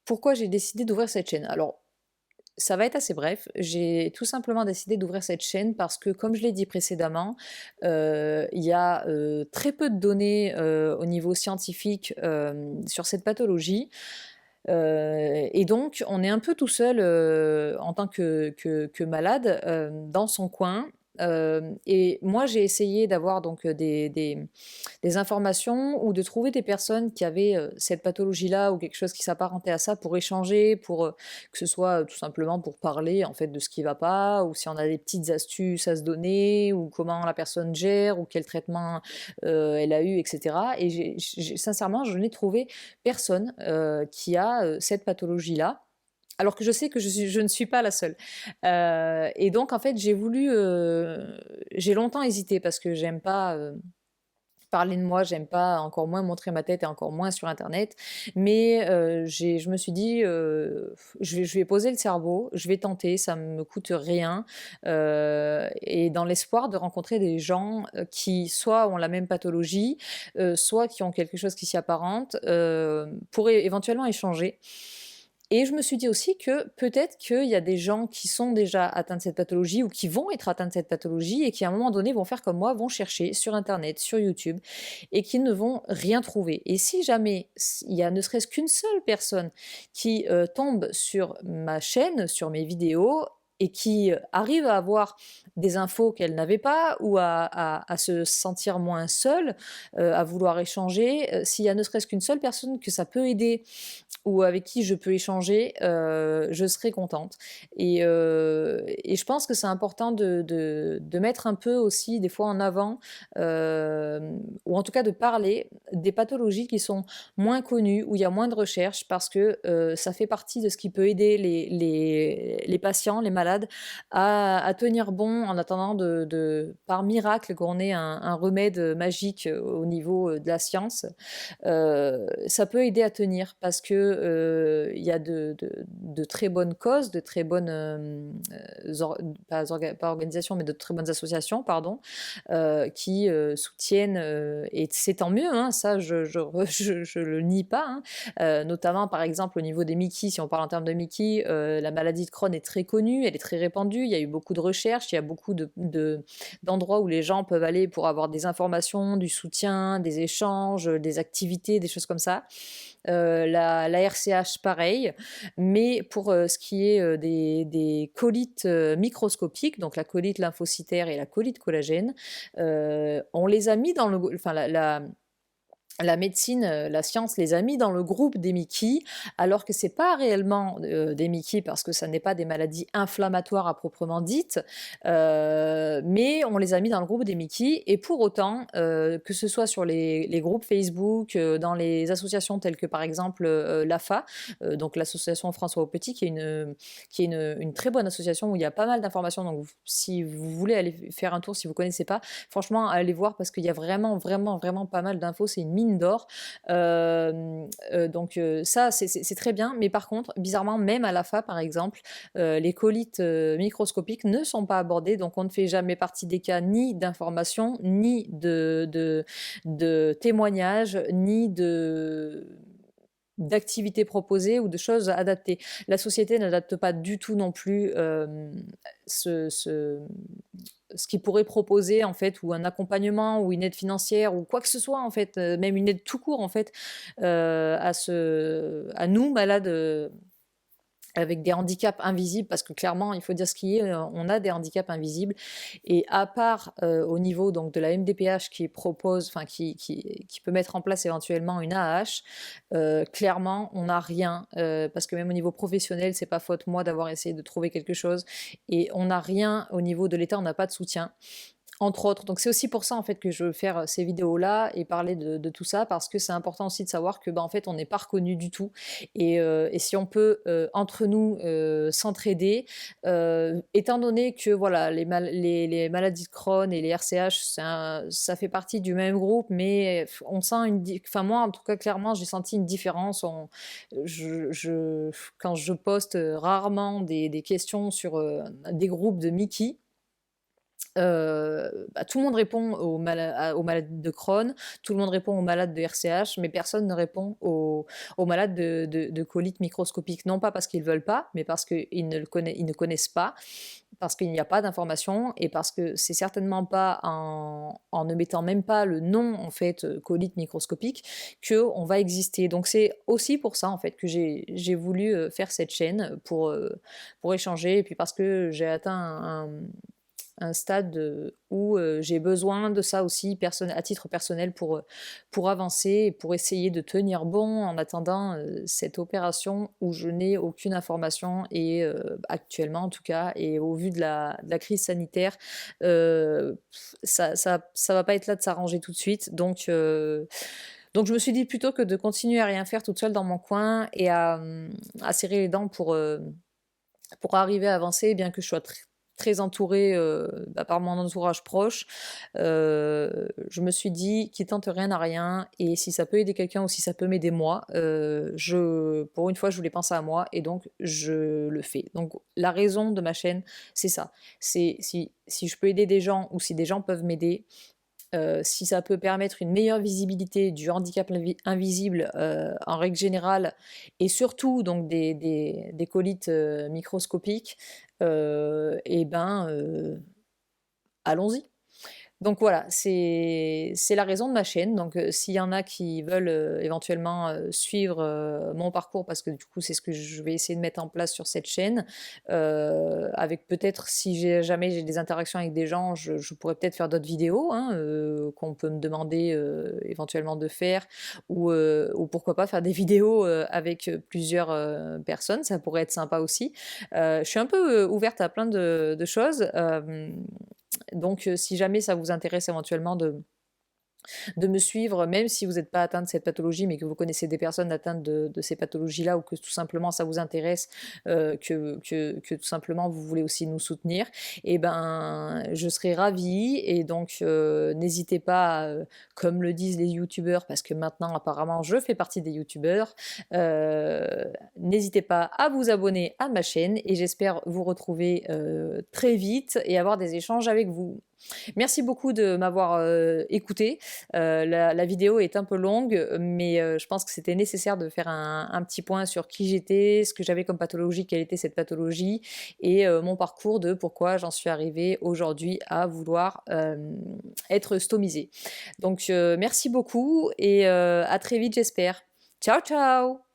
pourquoi j'ai décidé d'ouvrir cette chaîne? Alors, ça va être assez bref. J'ai tout simplement décidé d'ouvrir cette chaîne parce que, comme je l'ai dit précédemment, il y a, très peu de données, au niveau scientifique, sur cette pathologie. Et donc on est un peu tout seul, en tant que malade, dans son coin. Et moi j'ai essayé d'avoir donc, des informations ou de trouver des personnes qui avaient, cette pathologie-là ou quelque chose qui s'apparentait à ça pour échanger, pour, que ce soit, tout simplement pour parler en fait de ce qui va pas ou si on a des petites astuces à se donner ou comment la personne gère ou quel traitement, elle a eu et cetera. Et j'ai sincèrement je n'ai trouvé personne, qui a, cette pathologie-là. Alors que je sais que je ne suis pas la seule. Et donc en fait j'ai longtemps hésité parce que j'aime pas, parler de moi, j'aime pas, encore moins montrer ma tête et encore moins sur internet. Mais je me suis dit, je vais poser le cerveau, je vais tenter, ça me coûte rien, et dans l'espoir de rencontrer des gens, qui soit ont la même pathologie, soit qui ont quelque chose qui s'y apparente, pour éventuellement échanger. Et je me suis dit aussi que peut-être qu'il y a des gens qui sont déjà atteints de cette pathologie ou qui vont être atteints de cette pathologie et qui à un moment donné vont faire comme moi, vont chercher sur internet, sur YouTube et qui ne vont rien trouver. Et si jamais il y a ne serait-ce qu'une seule personne qui, tombe sur ma chaîne, sur mes vidéos et qui, arrive à avoir des infos qu'elle n'avait pas ou à se sentir moins seule, à vouloir échanger, s'il y a ne serait-ce qu'une seule personne que ça peut aider ou avec qui je peux échanger, je serai contente. Et je pense que c'est important de mettre un peu aussi des fois en avant, ou en tout cas de parler des pathologies qui sont moins connues, où il y a moins de recherches, parce que ça fait partie de ce qui peut aider les patients, les malades, à tenir bon en attendant par miracle qu'on ait un remède magique au niveau de la science. Ça peut aider à tenir parce que, il y a de très bonnes causes, de très bonnes, pas organisations, mais de très bonnes associations, pardon, qui, soutiennent, et c'est tant mieux, hein, ça je le nie pas, hein. Notamment, par exemple, au niveau des Mickey, si on parle en termes de Mickey, la maladie de Crohn est très connue, elle est très répandue, il y a eu beaucoup de recherches, il y a beaucoup d'endroits où les gens peuvent aller pour avoir des informations, du soutien, des échanges, des activités, des choses comme ça. La RCH, pareil. Mais pour ce qui est des colites microscopiques, donc la colite lymphocytaire et la colite collagène, on les a mis dans le... Enfin, la médecine, la science les a mis dans le groupe des Mickey, alors que c'est pas réellement des Mickey parce que ça n'est pas des maladies inflammatoires à proprement dites, mais on les a mis dans le groupe des Mickey. Et pour autant, que ce soit sur les groupes Facebook, dans les associations telles que par exemple l'AFA, donc l'association François Aupetit, qui est une très bonne association où il y a pas mal d'informations. Donc si vous voulez aller faire un tour, si vous connaissez pas, franchement, allez voir parce qu'il y a vraiment, vraiment, vraiment pas mal d'infos. C'est une mine d'or. Donc ça, c'est très bien. Mais par contre, bizarrement, même à l'AFA, par exemple, les colites microscopiques ne sont pas abordées. Donc on ne fait jamais partie des cas ni d'information, ni de témoignages, ni d'activités proposées ou de choses adaptées. La société n'adapte pas du tout non plus ce, ce, ce qu'ils pourraient proposer en fait, ou un accompagnement, ou une aide financière, ou quoi que ce soit en fait, même une aide tout court en fait, à nous malades, avec des handicaps invisibles, parce que clairement, il faut dire ce qui est, on a des handicaps invisibles. Et à part au niveau donc de la MDPH qui propose, enfin qui peut mettre en place éventuellement une AH, clairement, on n'a rien, parce que même au niveau professionnel, c'est pas faute moi d'avoir essayé de trouver quelque chose, et on n'a rien au niveau de l'État, on n'a pas de soutien. Entre autres. Donc c'est aussi pour ça en fait que je veux faire ces vidéos-là et parler de tout ça, parce que c'est important aussi de savoir que en fait on n'est pas reconnu du tout, et si on peut entre nous s'entraider, étant donné que voilà les maladies de Crohn et les RCH ça fait partie du même groupe, mais on sent enfin moi en tout cas clairement j'ai senti une différence. Quand je poste rarement des questions sur des groupes de Mickey, Tout le monde répond aux malades de Crohn, tout le monde répond aux malades de RCH, mais personne ne répond aux malades de colite microscopique. Non pas parce qu'ils veulent pas, mais parce qu'ils ils ne connaissent pas, parce qu'il n'y a pas d'information et parce que c'est certainement pas en ne mettant même pas le nom en fait colite microscopique que on va exister. Donc c'est aussi pour ça en fait que j'ai voulu faire cette chaîne pour échanger et puis parce que j'ai atteint un stade où j'ai besoin de ça aussi à titre personnel pour avancer et pour essayer de tenir bon en attendant cette opération où je n'ai aucune information et actuellement en tout cas et au vu de la crise sanitaire ça va pas être là de s'arranger tout de suite donc je me suis dit plutôt que de continuer à rien faire toute seule dans mon coin et à serrer les dents pour arriver à avancer, bien que je sois très entourée par mon entourage proche, je me suis dit qui tente rien n'a rien, et si ça peut aider quelqu'un ou si ça peut m'aider moi, pour une fois je voulais penser à moi et donc je le fais. Donc la raison de ma chaîne c'est ça, c'est si je peux aider des gens ou si des gens peuvent m'aider, si ça peut permettre une meilleure visibilité du handicap invisible en règle générale, et surtout donc des colites microscopiques, et ben allons-y. Donc voilà, c'est la raison de ma chaîne. Donc s'il y en a qui veulent éventuellement suivre mon parcours, parce que du coup c'est ce que je vais essayer de mettre en place sur cette chaîne, avec peut-être si jamais j'ai des interactions avec des gens, je pourrais peut-être faire d'autres vidéos hein, qu'on peut me demander éventuellement de faire, ou pourquoi pas faire des vidéos avec plusieurs personnes, ça pourrait être sympa aussi. Je suis un peu ouverte à plein de choses. Donc, si jamais ça vous intéresse éventuellement de me suivre, même si vous n'êtes pas atteint de cette pathologie, mais que vous connaissez des personnes atteintes de ces pathologies-là, ou que tout simplement ça vous intéresse, que tout simplement vous voulez aussi nous soutenir, et ben je serai ravie. Et donc n'hésitez pas, comme le disent les youtubeurs, parce que maintenant apparemment je fais partie des youtubeurs, n'hésitez pas à vous abonner à ma chaîne, et j'espère vous retrouver très vite et avoir des échanges avec vous. Merci beaucoup de m'avoir écouté. La vidéo est un peu longue, mais je pense que c'était nécessaire de faire un petit point sur qui j'étais, ce que j'avais comme pathologie, quelle était cette pathologie, et mon parcours de pourquoi j'en suis arrivée aujourd'hui à vouloir être stomisée. Donc merci beaucoup et à très vite j'espère. Ciao ciao!